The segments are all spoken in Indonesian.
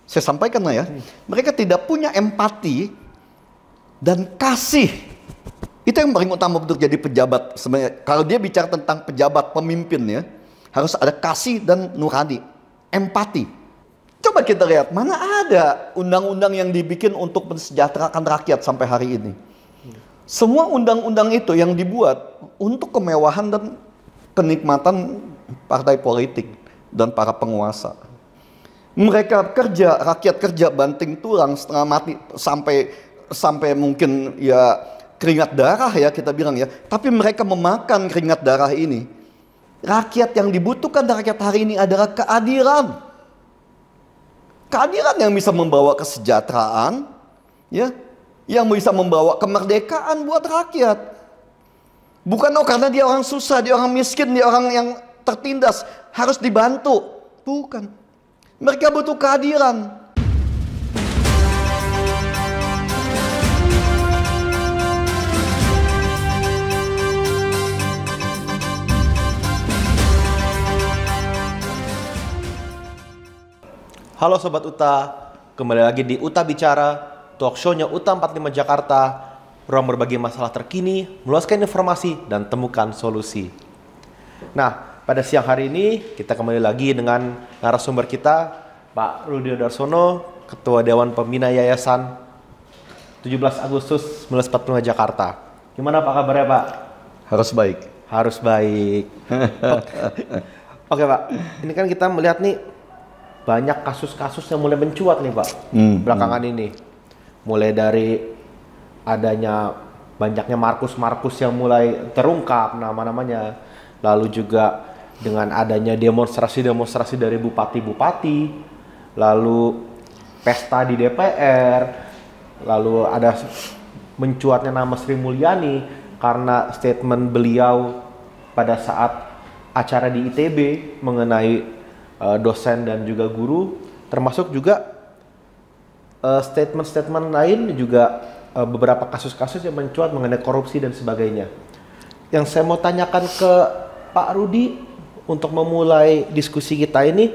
Saya sampaikan lah ya, mereka tidak punya empati dan kasih. Itu yang paling utama untuk jadi pejabat sebenarnya. Kalau dia bicara tentang pejabat pemimpin ya, harus ada kasih dan nurani, empati. Coba kita lihat, mana ada undang-undang yang dibikin untuk mensejahterakan rakyat sampai hari ini. Semua undang-undang itu yang dibuat untuk kemewahan dan kenikmatan partai politik dan para penguasa. Mereka kerja, rakyat kerja banting tulang setengah mati sampai mungkin ya keringat darah ya kita bilang ya. Tapi mereka memakan keringat darah ini. Rakyat yang dibutuhkan rakyat hari ini adalah keadilan. Keadilan yang bisa membawa kesejahteraan, ya, yang bisa membawa kemerdekaan buat rakyat. Bukan karena dia orang susah, dia orang miskin, dia orang yang tertindas harus dibantu. Bukan. Mereka butuh keadilan. Halo Sobat Uta, kembali lagi di Uta Bicara, talk show-nya Uta 45 Jakarta, ruang berbagi masalah terkini, meluaskan informasi, dan temukan solusi. Nah, pada siang hari ini kita kembali lagi dengan narasumber kita, Pak Rudi Darsono, Ketua Dewan Pembina Yayasan 17 Agustus 1945 Jakarta. Gimana Pak kabarnya Pak? Harus baik. Harus baik. Oke Pak, ini kan kita melihat nih banyak kasus-kasus yang mulai mencuat nih Pak belakangan ini. Mulai dari adanya banyaknya Markus-Markus yang mulai terungkap nama-namanya. Lalu juga dengan adanya demonstrasi-demonstrasi dari bupati-bupati. Lalu pesta di DPR. Lalu ada mencuatnya nama Sri Mulyani karena statement beliau pada saat acara di ITB mengenai dosen dan juga guru, termasuk juga statement-statement lain juga beberapa kasus-kasus yang mencuat mengenai korupsi dan sebagainya. Yang saya mau tanyakan ke Pak Rudi untuk memulai diskusi kita ini,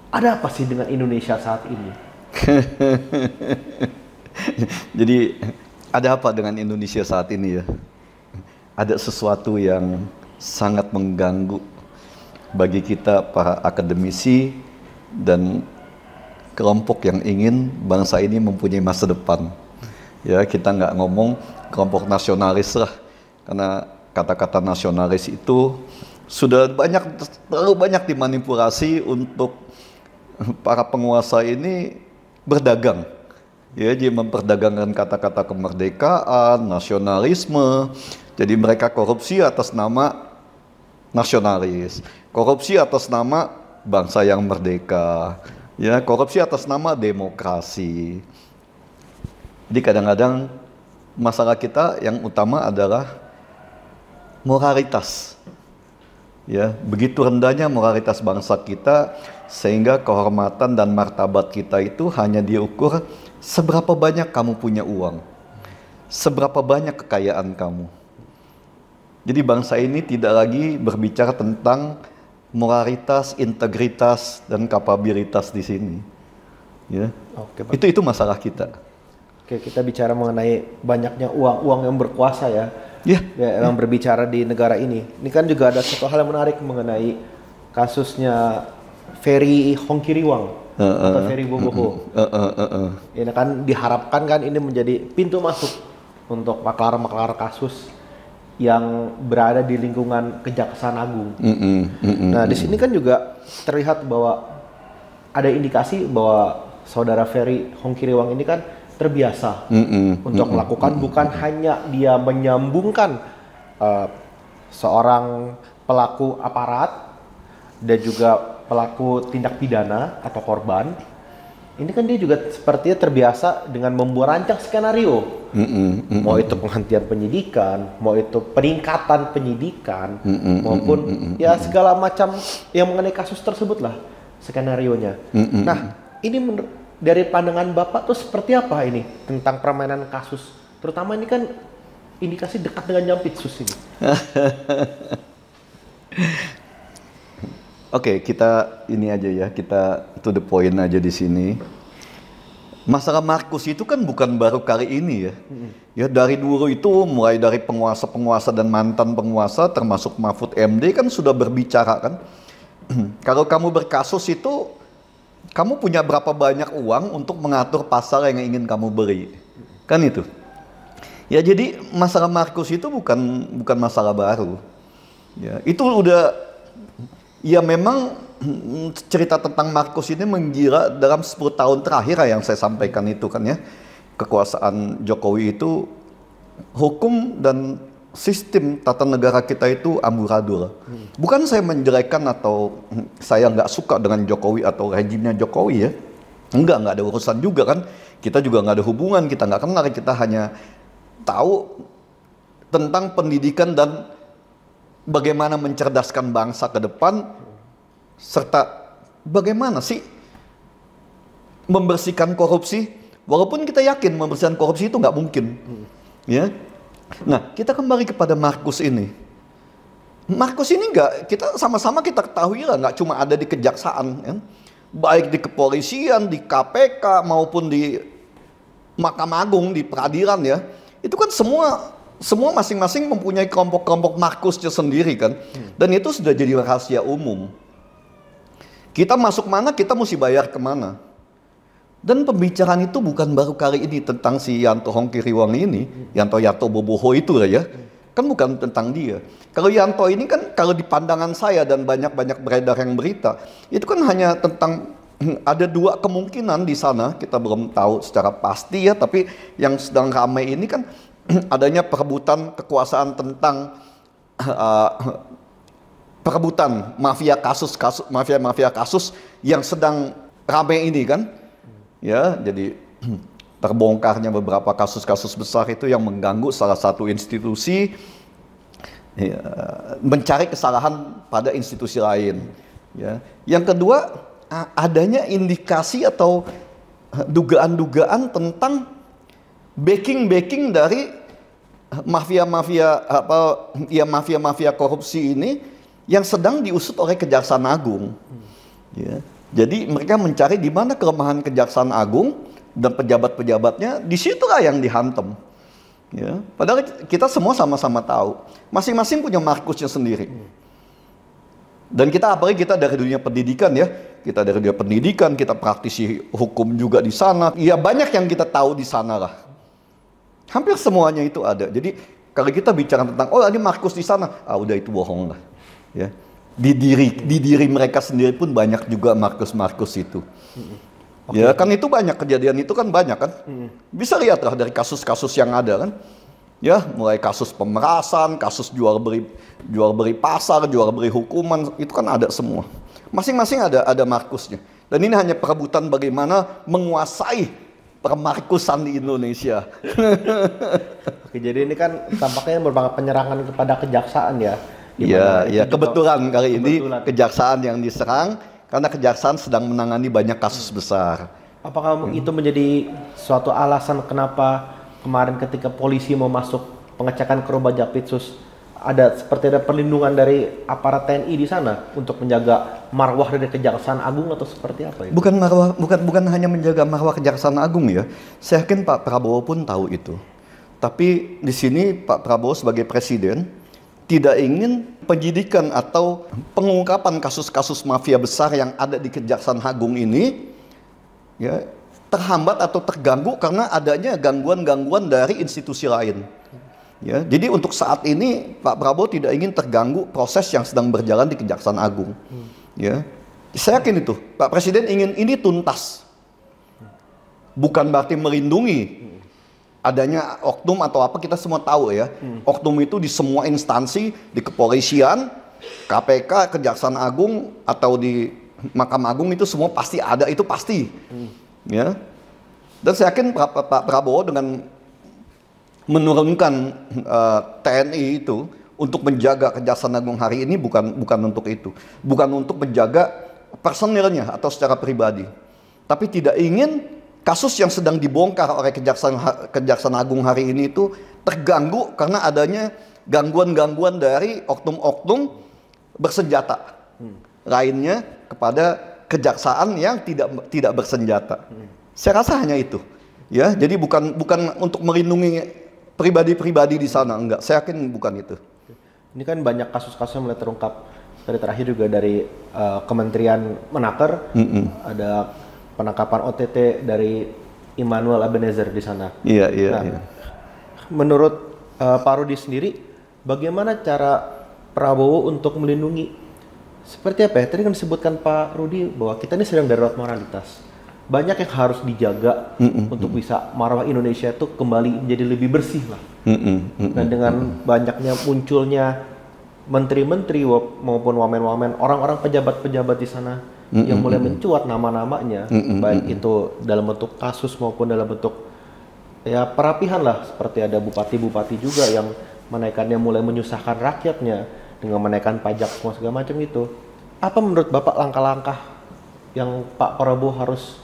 ada apa sih dengan Indonesia saat ini? Jadi ada apa dengan Indonesia saat ini ya? Ada sesuatu yang sangat mengganggu bagi kita para akademisi dan kelompok yang ingin bangsa ini mempunyai masa depan. Ya, kita nggak ngomong kelompok nasionalis lah, karena kata-kata nasionalis itu sudah terlalu banyak dimanipulasi untuk para penguasa ini berdagang. Ya, jadi memperdagangkan kata-kata kemerdekaan, nasionalisme. Jadi mereka korupsi atas nama nasionalis, korupsi atas nama bangsa yang merdeka, ya, korupsi atas nama demokrasi. Jadi kadang-kadang masalah kita yang utama adalah moralitas. Ya, begitu rendahnya moralitas bangsa kita sehingga kehormatan dan martabat kita itu hanya diukur seberapa banyak kamu punya uang, seberapa banyak kekayaan kamu. Jadi bangsa ini tidak lagi berbicara tentang moralitas, integritas, dan kapabilitas di sini. Ya. Oke, Pak. Itu masalah kita. Oke, kita bicara mengenai banyaknya uang yang berkuasa ya. Ya. Yang berbicara di negara ini. Ini kan juga ada satu hal yang menarik mengenai kasusnya Ferry Hongkiriwang atau Ferry Boboho. Ini kan diharapkan kan ini menjadi pintu masuk untuk maklar-maklar kasus yang berada di lingkungan Kejaksaan Agung. Nah, di sini kan juga terlihat bahwa ada indikasi bahwa saudara Ferry Hongkiriwang ini kan terbiasa untuk melakukan bukan hanya dia menyambungkan seorang pelaku aparat dan juga pelaku tindak pidana atau korban. Ini kan dia juga sepertinya terbiasa dengan merancang skenario. Mau itu penghentian penyidikan, mau itu peningkatan penyidikan, maupun ya segala macam yang mengenai kasus tersebut lah skenarionya. Nah, ini dari pandangan Bapak tuh seperti apa ini tentang permainan kasus? Terutama ini kan indikasi dekat dengan Jampitsus ini. Oke, kita ini aja ya, kita to the point aja di sini. Masalah Markus itu kan bukan baru kali ini ya. Ya dari dulu itu mulai dari penguasa-penguasa dan mantan penguasa termasuk Mahfud MD kan sudah berbicara kan. Kalau kamu berkasus itu kamu punya berapa banyak uang untuk mengatur pasal yang ingin kamu beri. Kan itu. Ya jadi masalah Markus itu bukan masalah baru. Ya, itu udah ya memang cerita tentang Markus ini menggila dalam 10 tahun terakhir yang saya sampaikan itu kan ya. Kekuasaan Jokowi itu hukum dan sistem tata negara kita itu amburadul. Bukan saya menjelekkan atau saya nggak suka dengan Jokowi atau rejimnya Jokowi ya. Nggak ada urusan juga kan. Kita juga nggak ada hubungan, kita nggak kenal, kita hanya tahu tentang pendidikan dan bagaimana mencerdaskan bangsa ke depan, serta bagaimana sih membersihkan korupsi, walaupun kita yakin membersihkan korupsi itu nggak mungkin. Ya. Nah, kita kembali kepada Markus ini. Markus ini kita sama-sama kita ketahui lah, nggak cuma ada di kejaksaan, ya. Baik di kepolisian, di KPK maupun di Mahkamah Agung, di peradilan ya. Itu kan semua masing-masing mempunyai kelompok-kelompok Markusnya sendiri kan. Dan itu sudah jadi rahasia umum. Kita masuk mana, kita mesti bayar kemana. Dan pembicaraan itu bukan baru kali ini tentang si Yanto Hongkiriwang ini, Yanto Boboho itu lah ya. Kan bukan tentang dia. Kalau Yanto ini kan kalau di pandangan saya dan banyak-banyak beredar yang berita, itu kan hanya tentang ada dua kemungkinan di sana, kita belum tahu secara pasti ya, tapi yang sedang ramai ini kan adanya perebutan kekuasaan tentang perebutan mafia kasus yang sedang ramai ini kan. Ya, jadi terbongkarnya beberapa kasus-kasus besar itu yang mengganggu salah satu institusi, ya, mencari kesalahan pada institusi lain. Ya. Yang kedua, adanya indikasi atau dugaan-dugaan tentang backing dari mafia korupsi ini yang sedang diusut oleh Kejaksaan Agung. Ya. Jadi mereka mencari di mana kelemahan Kejaksaan Agung dan pejabat-pejabatnya, di situlah yang dihantam. Ya. Padahal kita semua sama-sama tahu, masing-masing punya Markusnya sendiri. Dan kita apalagi kita dari dunia pendidikan ya, kita dari dunia pendidikan, kita praktisi hukum juga di sana. Ya banyak yang kita tahu di sana lah. Hampir semuanya itu ada. Jadi kalau kita bicara tentang ini Markus di sana, udah itu bohong lah. Ya. Di diri mereka sendiri pun banyak juga Markus itu. Ya kan itu banyak kejadian itu kan banyak kan. Bisa lihat lah dari kasus-kasus yang ada kan. Ya mulai kasus pemerasan, kasus jual beli pasar, jual beli hukuman, itu kan ada semua. Masing-masing ada Markusnya. Dan ini hanya perebutan bagaimana menguasai permarkusan di Indonesia. Oke, jadi ini kan tampaknya merupakan penyerangan kepada kejaksaan ya. Ya kebetulan kali ini kejaksaan yang diserang karena kejaksaan sedang menangani banyak kasus besar. Apakah itu menjadi suatu alasan kenapa kemarin ketika polisi mau masuk pengecekan ke rumah Japitsus seperti ada perlindungan dari aparat TNI di sana untuk menjaga marwah dari Kejaksaan Agung atau seperti apa itu? Bukan hanya menjaga marwah Kejaksaan Agung ya. Saya yakin Pak Prabowo pun tahu itu. Tapi di sini Pak Prabowo sebagai presiden tidak ingin penyidikan atau pengungkapan kasus-kasus mafia besar yang ada di Kejaksaan Agung ini ya terhambat atau terganggu karena adanya gangguan-gangguan dari institusi lain. Ya, jadi untuk saat ini Pak Prabowo tidak ingin terganggu proses yang sedang berjalan di Kejaksaan Agung. Ya, saya yakin itu Pak Presiden ingin ini tuntas. Bukan berarti melindungi adanya oknum atau apa, kita semua tahu ya. Oknum itu di semua instansi, di kepolisian, KPK, Kejaksaan Agung atau di Mahkamah Agung itu semua pasti ada, itu pasti. Ya. Dan saya yakin Pak Prabowo dengan menurunkan TNI itu untuk menjaga Kejaksaan Agung hari ini bukan untuk itu. Bukan untuk menjaga personilnya atau secara pribadi. Tapi tidak ingin kasus yang sedang dibongkar oleh Kejaksaan Agung hari ini itu terganggu karena adanya gangguan-gangguan dari oknum-oknum bersenjata lainnya kepada kejaksaan yang tidak bersenjata. Saya rasa hanya itu. Ya, jadi bukan untuk melindungi pribadi-pribadi di sana, enggak. Saya yakin bukan itu. Ini kan banyak kasus-kasus yang mulai terungkap. Dari terakhir juga dari Kementerian Menaker, ada penangkapan OTT dari Immanuel Ebenezer di sana. Iya. Menurut Pak Rudi sendiri, bagaimana cara Prabowo untuk melindungi? Seperti apa ya? Tadi kan disebutkan Pak Rudi bahwa kita ini sedang darurat moralitas. Banyak yang harus dijaga untuk bisa marwah Indonesia itu kembali menjadi lebih bersih lah. Dan dengan banyaknya munculnya menteri-menteri maupun wamen-wamen, orang-orang pejabat-pejabat di sana yang mulai mencuat nama-namanya, baik itu dalam bentuk kasus maupun dalam bentuk ya perapihan lah, seperti ada bupati-bupati juga yang menaikannya mulai menyusahkan rakyatnya dengan menaikkan pajak semua segala macam itu. Apa menurut Bapak langkah-langkah yang Pak Prabowo harus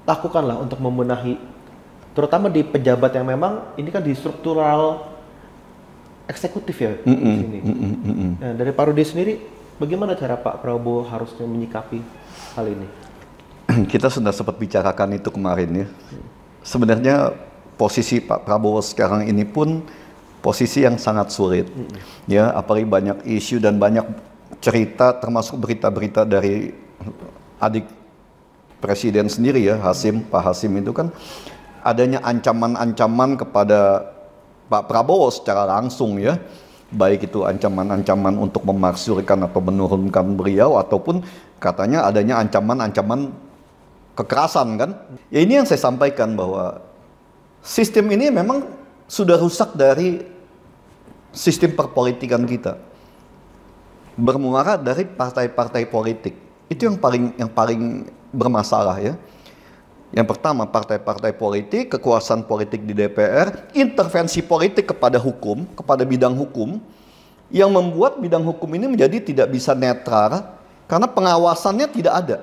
lakukan lah untuk membenahi, terutama di pejabat yang memang ini kan di struktural eksekutif ya di sini. Nah, dari Pak Rudi sendiri, bagaimana cara Pak Prabowo harusnya menyikapi hal ini? Kita sudah sempat bicarakan itu kemarin ya. Sebenarnya posisi Pak Prabowo sekarang ini pun posisi yang sangat sulit. Ya, apalagi banyak isu dan banyak cerita, termasuk berita-berita dari adik Presiden sendiri ya, Pak Hasim itu kan adanya ancaman-ancaman kepada Pak Prabowo secara langsung ya, baik itu ancaman-ancaman untuk memaksurkan atau menurunkan beliau, ataupun katanya adanya ancaman-ancaman kekerasan kan. Ya ini yang saya sampaikan bahwa sistem ini memang sudah rusak dari sistem perpolitikan kita. Bermuara dari partai-partai politik. Itu yang paling bermasalah ya. Yang pertama, partai-partai politik, kekuasaan politik di DPR, intervensi politik kepada hukum, kepada bidang hukum, yang membuat bidang hukum ini menjadi tidak bisa netral karena pengawasannya tidak ada.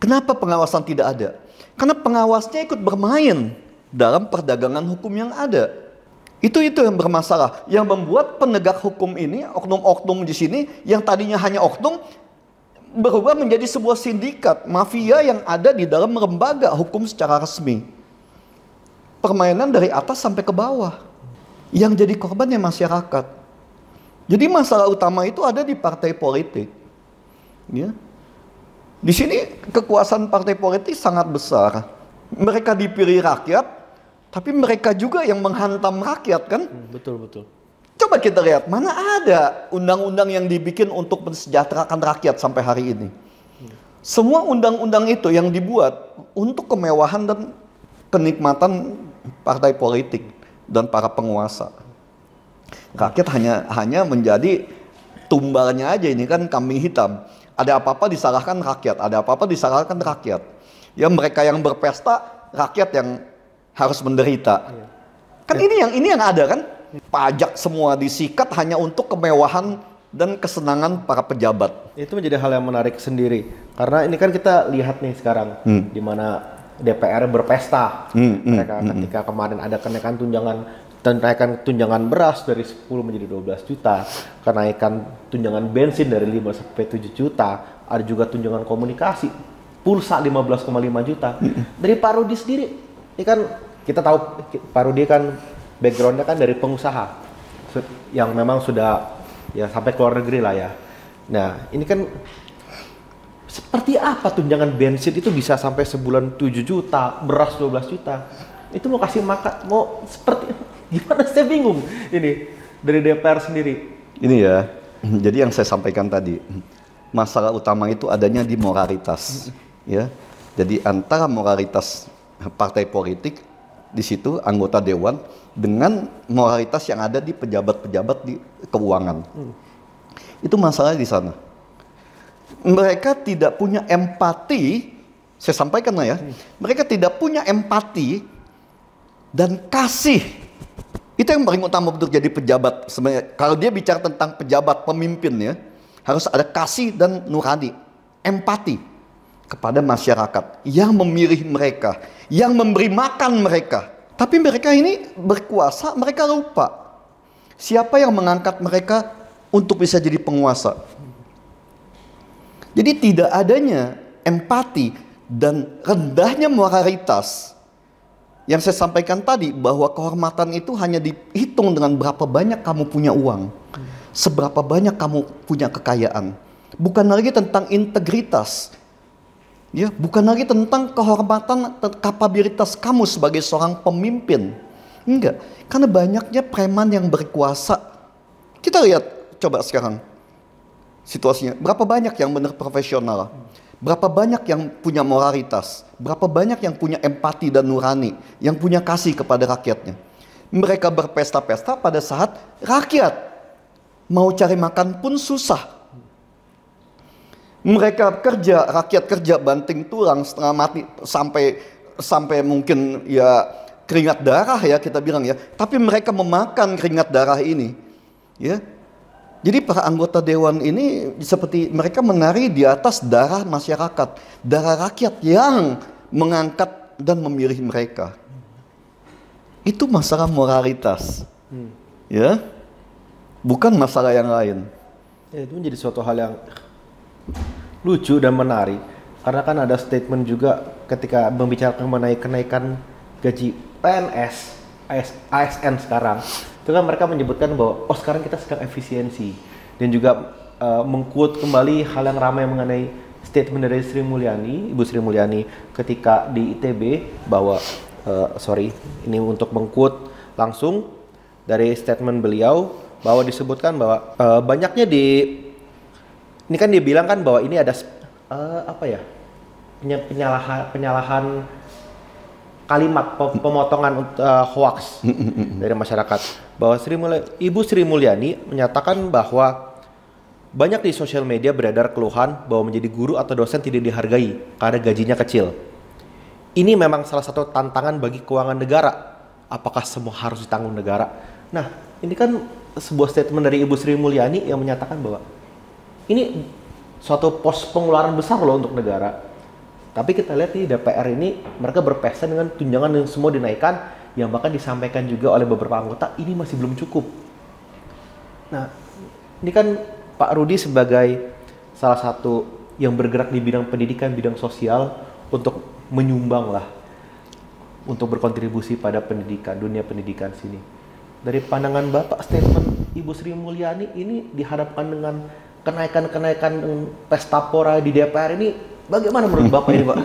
Kenapa pengawasan tidak ada? Karena pengawasnya ikut bermain dalam perdagangan hukum yang ada. Itu yang bermasalah, yang membuat penegak hukum ini, oknum-oknum di sini yang tadinya hanya oknum, berubah menjadi sebuah sindikat, mafia yang ada di dalam lembaga hukum secara resmi. Permainan dari atas sampai ke bawah. Yang jadi korbannya masyarakat. Jadi masalah utama itu ada di partai politik. Ya. Di sini kekuasaan partai politik sangat besar. Mereka dipilih rakyat, tapi mereka juga yang menghantam rakyat kan? Betul. Coba kita lihat, mana ada undang-undang yang dibikin untuk mensejahterakan rakyat sampai hari ini. Semua undang-undang itu yang dibuat untuk kemewahan dan kenikmatan partai politik dan para penguasa. Rakyat hanya menjadi tumbalnya aja, ini kan kambing hitam. Ada apa-apa disalahkan rakyat, ada apa-apa disalahkan rakyat. Ya mereka yang berpesta, rakyat yang harus menderita. Kan ini yang ada kan? Pajak semua disikat hanya untuk kemewahan dan kesenangan para pejabat. Itu menjadi hal yang menarik sendiri. Karena ini kan kita lihat nih sekarang, di mana DPR berpesta. Mereka ketika kemarin ada kenaikan tunjangan beras dari 10 menjadi 12 juta, kenaikan tunjangan bensin dari 5 sampai 7 juta, ada juga tunjangan komunikasi, pulsa 15,5 juta. Dari Pak Rudi sendiri, ini kan kita tahu Pak Rudi kan backgroundnya kan dari pengusaha yang memang sudah ya sampai ke luar negeri lah ya. Nah ini kan seperti apa tunjangan bensin itu bisa sampai sebulan 7 juta, beras 12 juta. Itu mau kasih makan, mau seperti gimana, saya bingung ini dari DPR sendiri. Ini ya, jadi yang saya sampaikan tadi, masalah utama itu adanya di moralitas. Ya, jadi antara moralitas partai politik di situ, anggota dewan, dengan moralitas yang ada di pejabat-pejabat di keuangan. Itu masalahnya di sana. Mereka tidak punya empati, saya sampaikan lah ya, mereka tidak punya empati dan kasih. Itu yang paling utama untuk jadi pejabat. Sebenarnya kalau dia bicara tentang pejabat, pemimpin ya, harus ada kasih dan nurani, empati kepada masyarakat yang memilih mereka, yang memberi makan mereka. Tapi mereka ini berkuasa, mereka lupa siapa yang mengangkat mereka untuk bisa jadi penguasa. Jadi tidak adanya empati Dan rendahnya moralitas yang saya sampaikan tadi, bahwa kehormatan itu hanya dihitung dengan berapa banyak kamu punya uang, seberapa banyak kamu punya kekayaan. Bukan lagi tentang integritas, ya, bukan lagi tentang kehormatan, kapabilitas kamu sebagai seorang pemimpin. Enggak, karena banyaknya preman yang berkuasa. Kita lihat coba sekarang situasinya, berapa banyak yang benar profesional, berapa banyak yang punya moralitas, berapa banyak yang punya empati dan nurani, yang punya kasih kepada rakyatnya. Mereka berpesta-pesta pada saat rakyat mau cari makan pun susah. Mereka kerja, rakyat kerja banting tulang setengah mati, sampai mungkin ya keringat darah ya kita bilang ya. Tapi mereka memakan keringat darah ini, ya. Jadi para anggota dewan ini seperti mereka menari di atas darah masyarakat, darah rakyat yang mengangkat dan memilih mereka. Itu masalah moralitas, ya, bukan masalah yang lain. Ya, itu menjadi suatu hal yang lucu dan menarik, karena kan ada statement juga ketika membicarakan mengenai kenaikan gaji PNS, ASN sekarang. Itu kan mereka menyebutkan bahwa sekarang kita sedang efisiensi, dan juga mengquote kembali hal yang ramai mengenai statement dari Ibu Sri Mulyani ketika di ITB bahwa ini untuk mengquote langsung dari statement beliau, bahwa disebutkan bahwa banyaknya ini kan dia bilang kan bahwa ini ada penyalahan kalimat, pemotongan hoax dari masyarakat. Bahwa Ibu Sri Mulyani menyatakan bahwa banyak di sosial media beredar keluhan bahwa menjadi guru atau dosen tidak dihargai karena gajinya kecil. Ini memang salah satu tantangan bagi keuangan negara. Apakah semua harus ditanggung negara? Nah, ini kan sebuah statement dari Ibu Sri Mulyani yang menyatakan bahwa ini suatu pos pengeluaran besar loh untuk negara. Tapi kita lihat di DPR ini mereka berpesta dengan tunjangan yang semua dinaikkan, yang bahkan disampaikan juga oleh beberapa anggota ini masih belum cukup. Nah, ini kan Pak Rudi sebagai salah satu yang bergerak di bidang pendidikan, bidang sosial, untuk menyumbang lah, untuk berkontribusi pada pendidikan, dunia pendidikan sini. Dari pandangan Bapak, statement Ibu Sri Mulyani ini dihadapkan dengan kenaikan pesta pora di DPR ini, bagaimana menurut Bapak ini, Pak?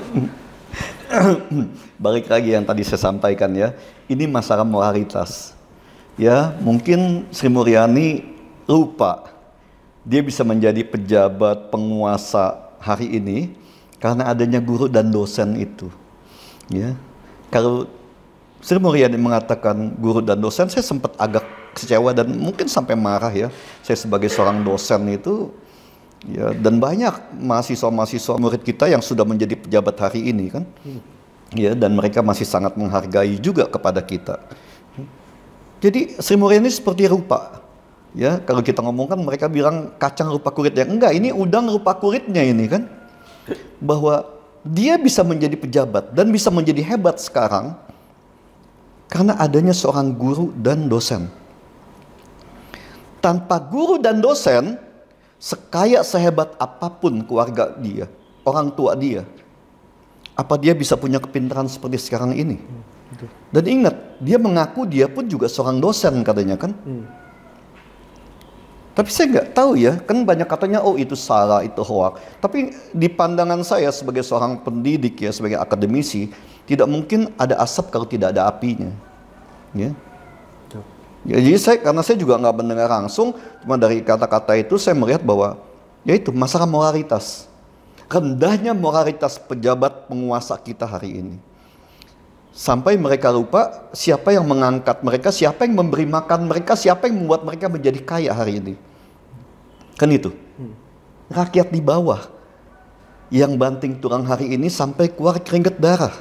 Balik lagi yang tadi saya sampaikan ya, ini masalah moralitas. Ya, mungkin Sri Mulyani lupa dia bisa menjadi pejabat penguasa hari ini karena adanya guru dan dosen itu. Ya, kalau Sri Mulyani mengatakan guru dan dosen, saya sempat agak kecewa dan mungkin sampai marah ya. Saya sebagai seorang dosen itu, ya, dan banyak mahasiswa-mahasiswa murid kita yang sudah menjadi pejabat hari ini kan, ya, dan mereka masih sangat menghargai juga kepada kita. Jadi Sri Mulyani seperti rupa, ya, kalau kita ngomong kan mereka bilang kacang rupa kulit, ya enggak, ini udang rupa kulitnya ini kan, bahwa dia bisa menjadi pejabat dan bisa menjadi hebat sekarang karena adanya seorang guru dan dosen. Tanpa guru dan dosen, sekaya sehebat apapun keluarga dia, orang tua dia, apa dia bisa punya kepintaran seperti sekarang ini? Dan ingat, dia mengaku dia pun juga seorang dosen katanya kan. Tapi saya nggak tahu ya, kan banyak katanya itu salah, itu hoax. Tapi di pandangan saya sebagai seorang pendidik ya, sebagai akademisi, tidak mungkin ada asap kalau tidak ada apinya. Ya. Ya, jadi karena saya juga nggak mendengar langsung, cuma dari kata-kata itu saya melihat bahwa yaitu masalah moralitas, rendahnya moralitas pejabat penguasa kita hari ini, sampai mereka lupa siapa yang mengangkat mereka, siapa yang memberi makan mereka, siapa yang membuat mereka menjadi kaya hari ini. Kan itu, rakyat di bawah yang banting tulang hari ini sampai keluar keringat darah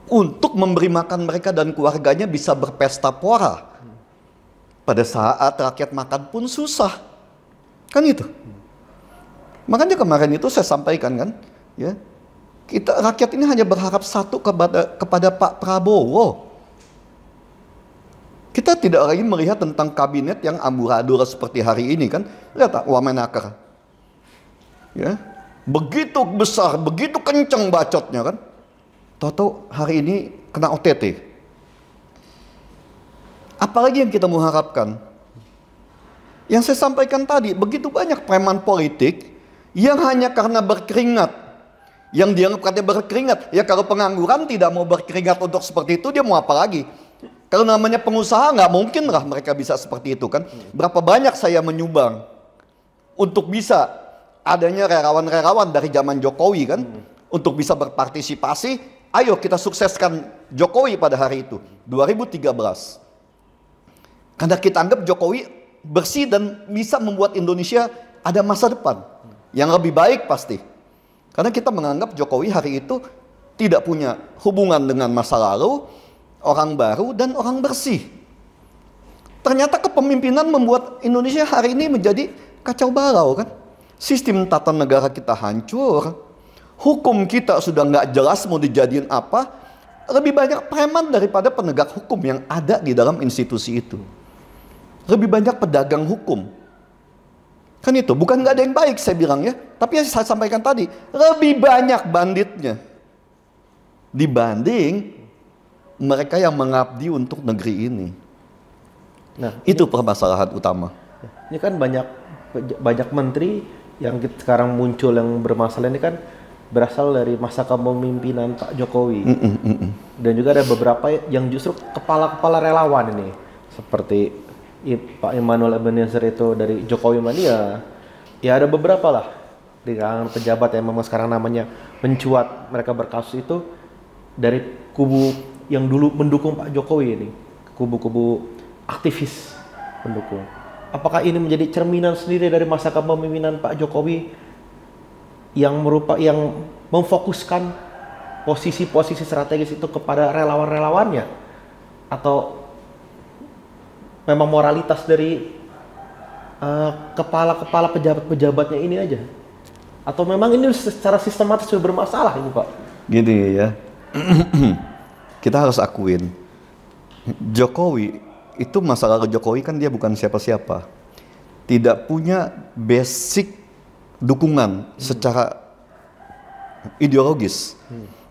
untuk memberi makan mereka dan keluarganya bisa berpesta pora. Pada saat rakyat makan pun susah. Kan itu. Makanya kemarin itu saya sampaikan kan, ya. Rakyat ini hanya berharap satu kepada Pak Prabowo. Kita tidak lagi melihat tentang kabinet yang amburadul seperti hari ini kan. Lihat Wamenaker. Ya. begitu besar, begitu kenceng bacotnya kan. Tahu-tahu hari ini kena OTT. Apalagi yang kita mau harapkan? Yang saya sampaikan tadi, begitu banyak preman politik yang hanya karena berkeringat, yang dianggap katanya berkeringat. Ya kalau pengangguran tidak mau berkeringat untuk seperti itu, dia mau apa lagi? Kalau namanya pengusaha, nggak mungkin lah mereka bisa seperti itu kan. Berapa banyak saya menyumbang untuk bisa adanya relawan-relawan dari zaman Jokowi kan, untuk bisa berpartisipasi. Ayo kita sukseskan Jokowi pada hari itu 2013. Karena kita anggap Jokowi bersih dan bisa membuat Indonesia ada masa depan yang lebih baik pasti. Karena kita menganggap Jokowi hari itu tidak punya hubungan dengan masa lalu, orang baru dan orang bersih. Ternyata kepemimpinan membuat Indonesia hari ini menjadi kacau balau kan. Sistem tata negara kita hancur. Hukum kita sudah nggak jelas mau dijadiin apa. Lebih banyak preman daripada penegak hukum yang ada di dalam institusi itu. Lebih banyak pedagang hukum. Kan itu, bukan nggak ada yang baik saya bilang ya. Tapi yang saya sampaikan tadi, lebih banyak banditnya dibanding mereka yang mengabdi untuk negeri ini. Nah, itu permasalahan utama. Ini kan banyak menteri yang sekarang muncul yang bermasalah ini kan berasal dari masa kepemimpinan Pak Jokowi. Dan juga ada beberapa yang justru kepala-kepala relawan ini. Seperti Pak Immanuel Ebenezer itu dari Jokowi Mania. Ya ada beberapa lah di kalangan pejabat yang memang sekarang namanya mencuat, mereka berkasus itu dari kubu yang dulu mendukung Pak Jokowi ini. Kubu-kubu aktivis pendukung. Apakah ini menjadi cerminan sendiri dari masa kepemimpinan Pak Jokowi yang memfokuskan posisi-posisi strategis itu kepada relawan-relawannya, atau memang moralitas dari kepala-kepala pejabat-pejabatnya ini aja, atau memang ini secara sistematis sudah bermasalah ini Pak? Gini ya, kita harus akuin Jokowi itu, masalah Jokowi kan dia bukan siapa-siapa, tidak punya basic dukungan secara ideologis.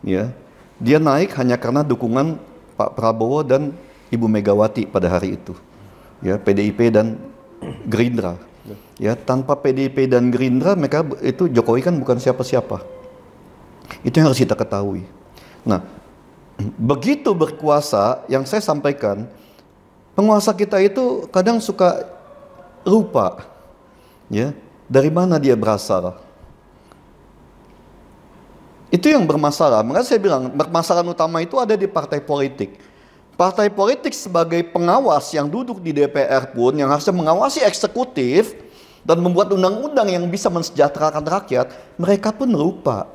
Ya, dia naik hanya karena dukungan Pak Prabowo dan Ibu Megawati pada hari itu. Ya, PDIP dan Gerindra. Ya, tanpa PDIP dan Gerindra mereka itu, Jokowi kan bukan siapa-siapa. Itu yang harus kita ketahui. Nah, begitu berkuasa, yang saya sampaikan, penguasa kita itu kadang suka lupa, ya, dari mana dia berasal. Itu yang bermasalah. Makanya saya bilang, permasalahan utama itu ada di partai politik. Partai politik sebagai pengawas yang duduk di DPR pun, yang harusnya mengawasi eksekutif dan membuat undang-undang yang bisa mensejahterakan rakyat, mereka pun lupa.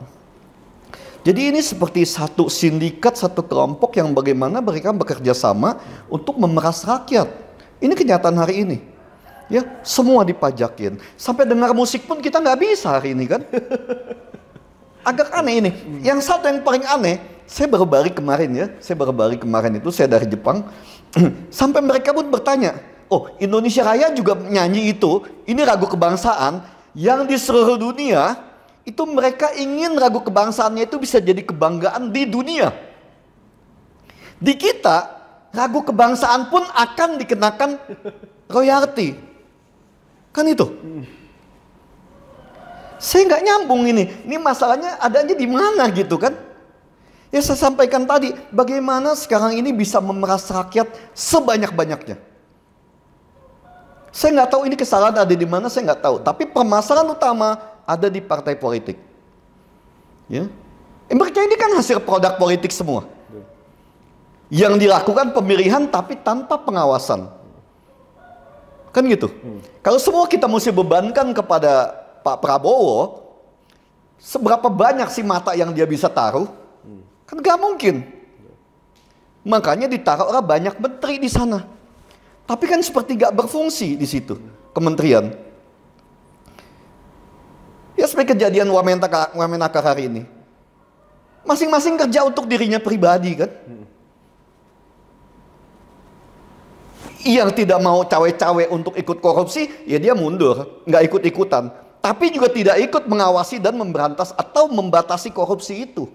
Jadi ini seperti satu sindikat, satu kelompok yang bagaimana mereka bekerja sama untuk memeras rakyat. Ini kenyataan hari ini. Ya, semua dipajakin. Sampai dengar musik pun kita nggak bisa hari ini kan. Agak aneh ini. Yang satu yang paling aneh, saya baru balik kemarin ya. Saya baru balik kemarin itu, saya dari Jepang. Sampai mereka pun bertanya, oh Indonesia Raya juga nyanyi itu, ini lagu kebangsaan yang di seluruh dunia, itu mereka ingin lagu kebangsaannya itu bisa jadi kebanggaan di dunia. Di kita, lagu kebangsaan pun akan dikenakan royalti. Kan itu. Saya nggak nyambung ini masalahnya adanya di mana gitu kan. Ya saya sampaikan tadi, bagaimana sekarang ini bisa memeras rakyat sebanyak-banyaknya. Saya nggak tahu ini kesalahan ada di mana, saya nggak tahu. Tapi permasalahan utama ada di partai politik. Ya, mereka ini kan hasil produk politik semua. Yang dilakukan pemilihan tapi tanpa pengawasan. Kan gitu. Kalau semua kita mesti bebankan kepada Pak Prabowo, seberapa banyak sih mata yang dia bisa taruh? Kan gak mungkin. Makanya ditaruhlah banyak menteri di sana. Tapi kan seperti gak berfungsi di situ kementerian. Ya seperti kejadian Wamenakar hari ini. Masing-masing kerja untuk dirinya pribadi kan. Yang tidak mau cawe-cawe untuk ikut korupsi, ya dia mundur, nggak ikut-ikutan. tapi juga tidak ikut mengawasi dan memberantas atau membatasi korupsi itu.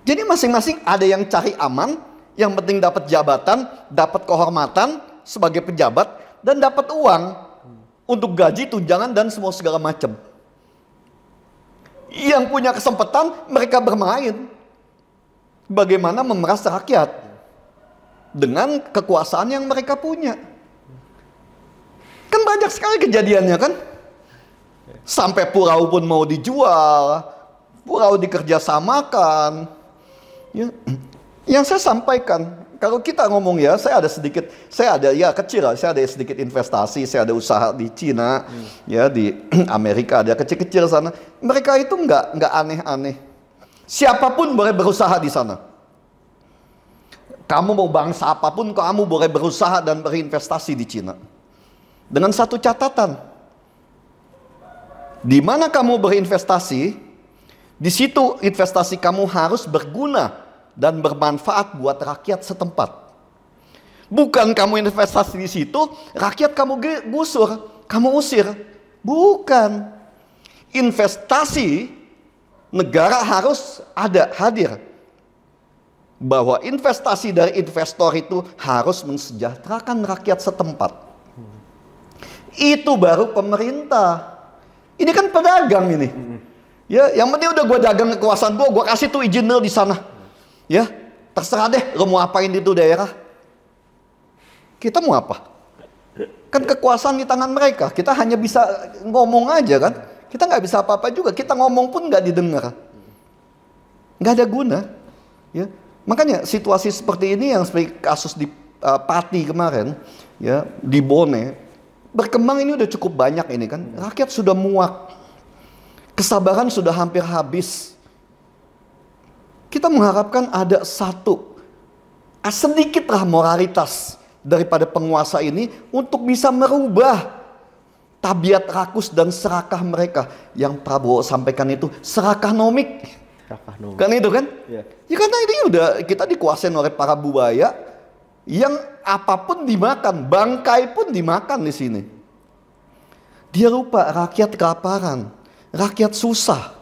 Jadi masing-masing ada yang cari aman, yang penting dapat jabatan, dapat kehormatan sebagai pejabat, dan dapat uang untuk gaji, tunjangan, dan semua segala macam. Yang punya kesempatan mereka bermain bagaimana memeras rakyat dengan kekuasaan yang mereka punya. Kan banyak sekali kejadiannya kan. Sampai pulau pun mau dijual, pulau dikerjasamakan. Ya. Yang saya sampaikan, kalau kita ngomong ya, saya ada sedikit investasi, saya ada usaha di Cina, ya di Amerika ada kecil-kecil sana. Mereka itu nggak aneh-aneh. Siapapun boleh berusaha di sana. Kamu mau bangsa apapun, kamu boleh berusaha dan berinvestasi di Cina. Dengan satu catatan, di mana kamu berinvestasi, di situ investasi kamu harus berguna dan bermanfaat buat rakyat setempat. Bukan kamu investasi di situ, rakyat kamu gusur, kamu usir. Bukan. Investasi negara harus hadir. Bahwa investasi dari investor itu harus mensejahterakan rakyat setempat. Itu baru pemerintah. Ini kan pedagang ini. Ya, yang penting udah gue dagang kekuasaan gue kasih tuh izin di sana. Ya, terserah deh lo mau apain di itu daerah. Kita mau apa? Kan kekuasaan di tangan mereka. Kita hanya bisa ngomong aja kan. Kita nggak bisa apa-apa juga. Kita ngomong pun nggak didengar. Nggak ada guna. Ya, makanya situasi seperti ini yang seperti kasus di Pati kemarin, ya di Bone, berkembang ini udah cukup banyak ini kan. Rakyat sudah muak. Kesabaran sudah hampir habis. Kita mengharapkan ada sedikitlah moralitas daripada penguasa ini untuk bisa merubah tabiat rakus dan serakah mereka. Yang Prabowo sampaikan itu serakah nomik. Kan itu kan? Ya. Ya karena ini udah kita dikuasain oleh para buaya yang apapun dimakan, bangkai pun dimakan di sini. Dia lupa rakyat kelaparan. Rakyat susah.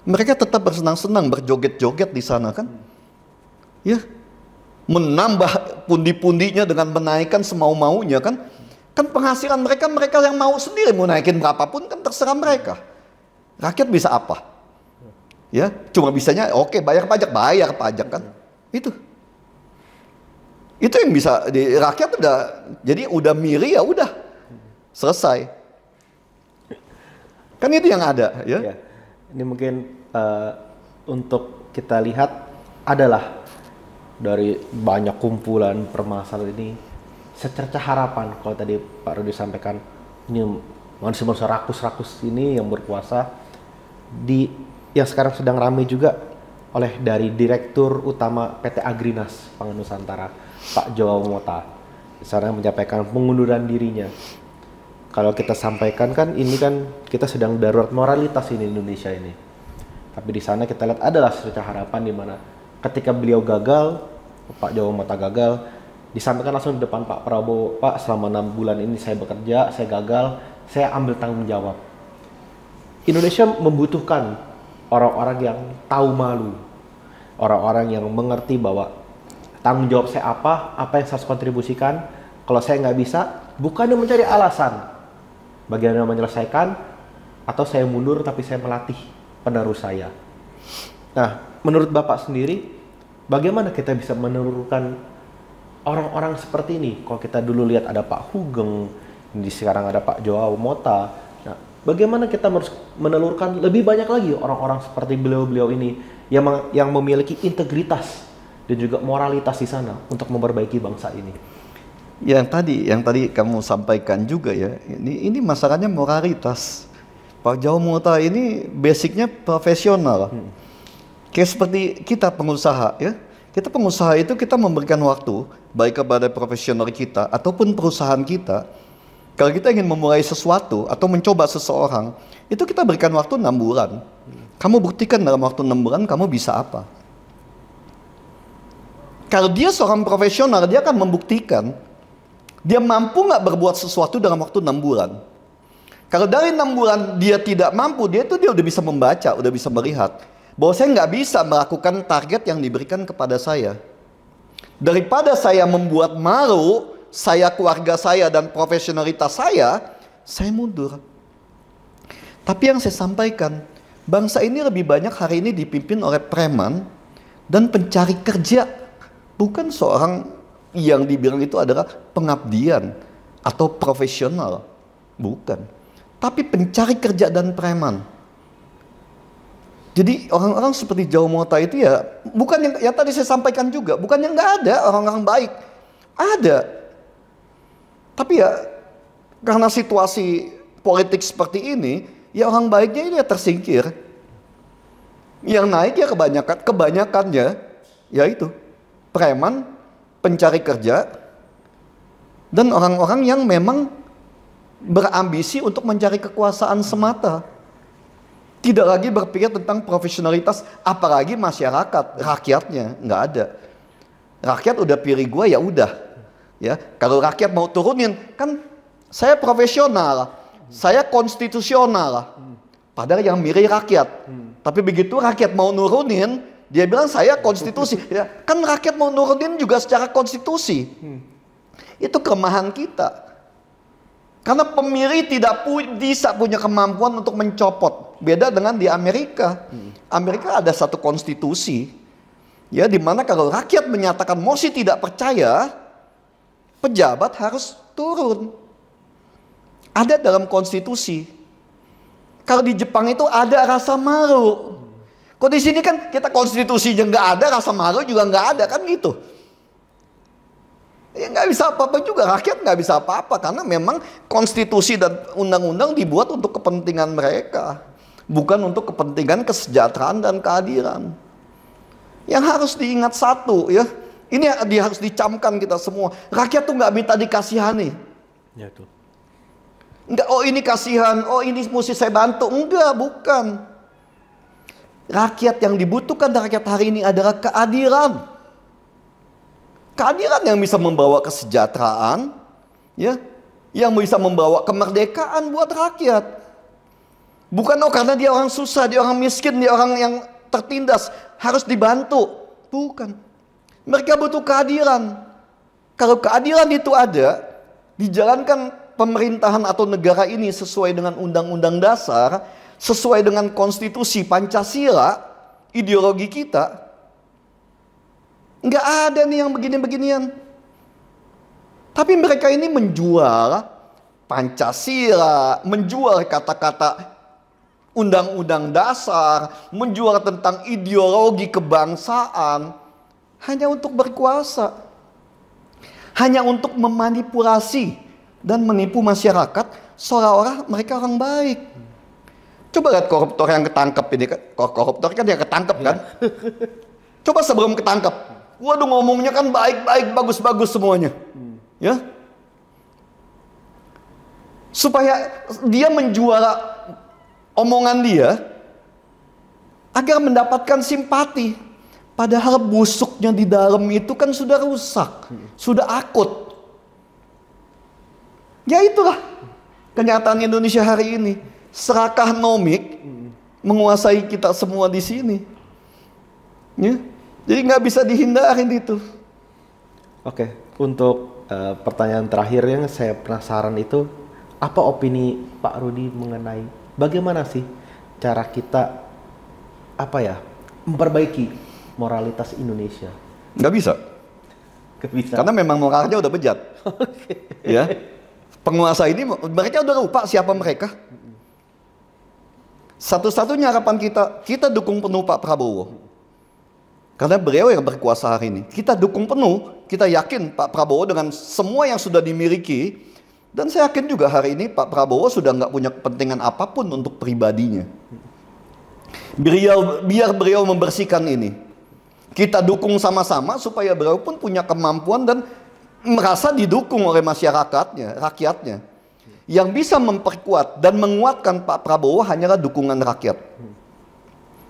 Mereka tetap bersenang-senang, berjoget-joget di sana kan. Ya. Menambah pundi-pundinya dengan menaikkan semau-maunya kan. Kan penghasilan mereka yang mau sendiri mau naikin berapapun kan terserah mereka. Rakyat bisa apa? Ya, cuma bisanya oke, bayar pajak kan. Itu yang bisa rakyat udah jadi udah miri ya udah. Selesai. Kan itu yang ada, ya. Ini mungkin untuk kita lihat adalah dari banyak kumpulan permasalahan ini secerca harapan. Kalau tadi Pak Rudi sampaikan, ini manusia rakus-rakus ini yang berkuasa yang sekarang sedang ramai juga oleh dari Direktur Utama PT Agrinas Pangan Nusantara, Pak Joao Mota. Sekarang menyampaikan pengunduran dirinya. Kalau kita sampaikan kan ini kan kita sedang darurat moralitas ini Indonesia ini. Tapi di sana kita lihat adalah secerca harapan di mana ketika beliau gagal, Pak Joao Mota gagal, disampaikan langsung di depan Pak Prabowo, Pak selama 6 bulan ini saya bekerja, saya gagal, saya ambil tanggung jawab. Indonesia membutuhkan orang-orang yang tahu malu, orang-orang yang mengerti bahwa tanggung jawab saya apa yang saya harus kontribusikan. Kalau saya nggak bisa, bukannya mencari alasan bagaimana menyelesaikan, atau saya mundur tapi saya melatih penerus saya. Nah, menurut Bapak sendiri, bagaimana kita bisa menurunkan orang-orang seperti ini? Kalau kita dulu lihat ada Pak Hugeng, sekarang ada Pak Joao Mota. Nah, bagaimana kita harus menelurkan lebih banyak lagi orang-orang seperti beliau-beliau ini yang memiliki integritas dan juga moralitas di sana untuk memperbaiki bangsa ini? Yang tadi kamu sampaikan juga ya, ini masalahnya moralitas. Pak Joao Mota ini basicnya profesional. Kayak seperti kita pengusaha ya. Kita pengusaha itu kita memberikan waktu baik kepada profesional kita ataupun perusahaan kita. Kalau kita ingin memulai sesuatu atau mencoba seseorang, itu kita berikan waktu 6 bulan. Kamu buktikan dalam waktu 6 bulan kamu bisa apa. Kalau dia seorang profesional, dia akan membuktikan dia mampu nggak berbuat sesuatu dalam waktu 6 bulan. Kalau dari 6 bulan dia tidak mampu, dia udah bisa membaca, udah bisa melihat bahwa saya nggak bisa melakukan target yang diberikan kepada saya. Daripada saya membuat malu saya, keluarga saya, dan profesionalitas saya mundur. Tapi yang saya sampaikan, bangsa ini lebih banyak hari ini dipimpin oleh preman dan pencari kerja. Bukan seorang yang dibilang itu adalah pengabdian atau profesional. Bukan. Tapi pencari kerja dan preman. Jadi orang-orang seperti Zhao Mota itu ya, bukan yang tadi saya sampaikan juga, bukan yang nggak ada orang-orang baik. Ada. Tapi ya, karena situasi politik seperti ini, ya orang baiknya ini ya tersingkir. Yang naik ya kebanyakannya, ya itu, preman, pencari kerja, dan orang-orang yang memang berambisi untuk mencari kekuasaan semata. Tidak lagi berpikir tentang profesionalitas, apalagi masyarakat, rakyatnya nggak ada. Rakyat udah pilih gue, ya udah. Ya, kalau rakyat mau turunin, kan saya profesional, saya konstitusional. Padahal yang milih rakyat. Tapi begitu rakyat mau nurunin, dia bilang saya konstitusi. Ya, kan rakyat mau nurunin juga secara konstitusi. Itu kelemahan kita. Karena pemilih tidak bisa punya kemampuan untuk mencopot. Beda dengan di Amerika. Amerika ada satu konstitusi, ya, di mana kalau rakyat menyatakan mosi tidak percaya, pejabat harus turun. Ada dalam konstitusi. Kalau di Jepang itu ada rasa malu. Kok di sini kan kita konstitusinya nggak ada, rasa malu juga nggak ada, kan gitu. Ya nggak bisa apa-apa juga, rakyat nggak bisa apa-apa karena memang konstitusi dan undang-undang dibuat untuk kepentingan mereka, bukan untuk kepentingan kesejahteraan dan keadilan. Yang harus diingat satu, ya, ini harus dicamkan kita semua. Rakyat tuh nggak minta dikasihani. Ya tuh. Enggak, oh ini kasihan, oh ini mesti saya bantu. Enggak, bukan. Rakyat yang dibutuhkan rakyat hari ini adalah keadilan. Keadilan yang bisa membawa kesejahteraan, ya, yang bisa membawa kemerdekaan buat rakyat. Bukan karena dia orang susah, dia orang miskin, dia orang yang tertindas harus dibantu. Bukan. Mereka butuh keadilan. Kalau keadilan itu ada, dijalankan pemerintahan atau negara ini sesuai dengan undang-undang dasar, sesuai dengan konstitusi Pancasila, ideologi kita. Nggak ada nih yang begini-beginian. Tapi mereka ini menjual Pancasila, menjual kata-kata undang-undang dasar, menjual tentang ideologi kebangsaan, hanya untuk berkuasa. Hanya untuk memanipulasi dan menipu masyarakat seolah-olah mereka orang baik. Coba lihat koruptor yang ketangkep ini, koruptor kan dia ketangkep kan? Coba sebelum ketangkep. Waduh, ngomongnya kan baik-baik, bagus-bagus semuanya. Ya. Supaya dia menjual omongan dia agar mendapatkan simpati. Padahal busuknya di dalam itu kan sudah rusak, sudah akut. Ya itulah kenyataan Indonesia hari ini. Serakah nomik menguasai kita semua di sini. Ya. Jadi nggak bisa dihindarin itu. Oke, untuk pertanyaan terakhir yang saya penasaran itu, apa opini Pak Rudi mengenai bagaimana sih cara kita memperbaiki moralitas Indonesia? Nggak bisa. Nggak bisa. Karena memang moralnya udah bejat. Ya, penguasa ini mereka udah lupa siapa mereka. Satu-satunya harapan kita dukung penuh Pak Prabowo. Karena beliau yang berkuasa hari ini. Kita dukung penuh, kita yakin Pak Prabowo dengan semua yang sudah dimiliki. Dan saya yakin juga hari ini Pak Prabowo sudah nggak punya kepentingan apapun untuk pribadinya. Biar beliau membersihkan ini. Kita dukung sama-sama supaya beliau pun punya kemampuan dan merasa didukung oleh masyarakatnya, rakyatnya. Yang bisa memperkuat dan menguatkan Pak Prabowo hanyalah dukungan rakyat.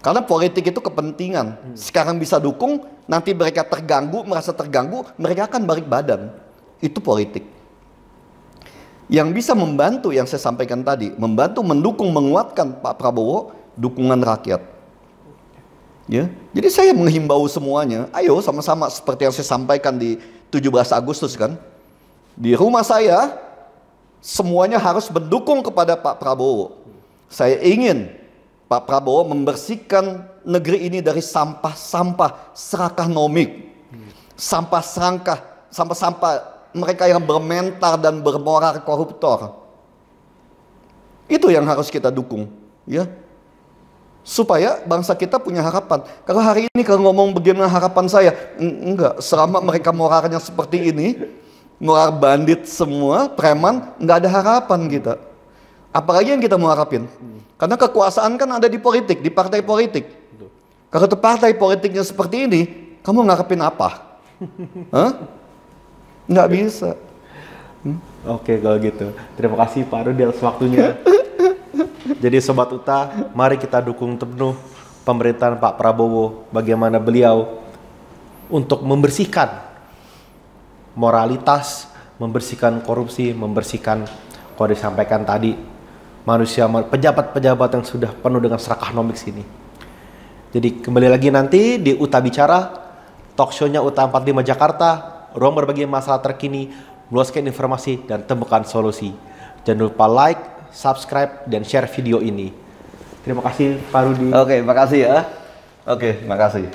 Karena politik itu kepentingan. Sekarang bisa dukung, nanti mereka terganggu, merasa terganggu, mereka akan balik badan. Itu politik. Yang bisa membantu yang saya sampaikan tadi, membantu mendukung menguatkan Pak Prabowo, dukungan rakyat. Ya, jadi saya menghimbau semuanya, ayo sama-sama seperti yang saya sampaikan di 17 Agustus kan. Di rumah saya semuanya harus mendukung kepada Pak Prabowo. Saya ingin Pak Prabowo membersihkan negeri ini dari sampah-sampah serakah nomik. Sampah-sampah mereka yang bermental dan bermoral koruptor. Itu yang harus kita dukung, ya. Supaya bangsa kita punya harapan. Kalau hari ini kalau ngomong bagaimana harapan saya, enggak, selama mereka moralnya seperti ini, moral bandit semua, preman, enggak ada harapan kita. Apalagi yang kita mau harapin? Karena kekuasaan kan ada di politik, di partai politik. Kalau partai politiknya seperti ini, kamu ngarepin apa? Hah? Nggak bisa. Oke, kalau gitu. Terima kasih Pak Rudi atas waktunya. Jadi Sobat Uta, mari kita dukung penuh pemerintahan Pak Prabowo. Bagaimana beliau untuk membersihkan moralitas, membersihkan korupsi, membersihkan, kalau disampaikan tadi, manusia, pejabat-pejabat yang sudah penuh dengan serakah nomik sini. Jadi kembali lagi nanti di Uta Bicara, talk show-nya Uta 45 Jakarta, ruang berbagi masalah terkini, meluaskan informasi dan temukan solusi. Jangan lupa like, subscribe, dan share video ini. Terima kasih Pak Rudi. Oke, makasih ya. Oke, makasih.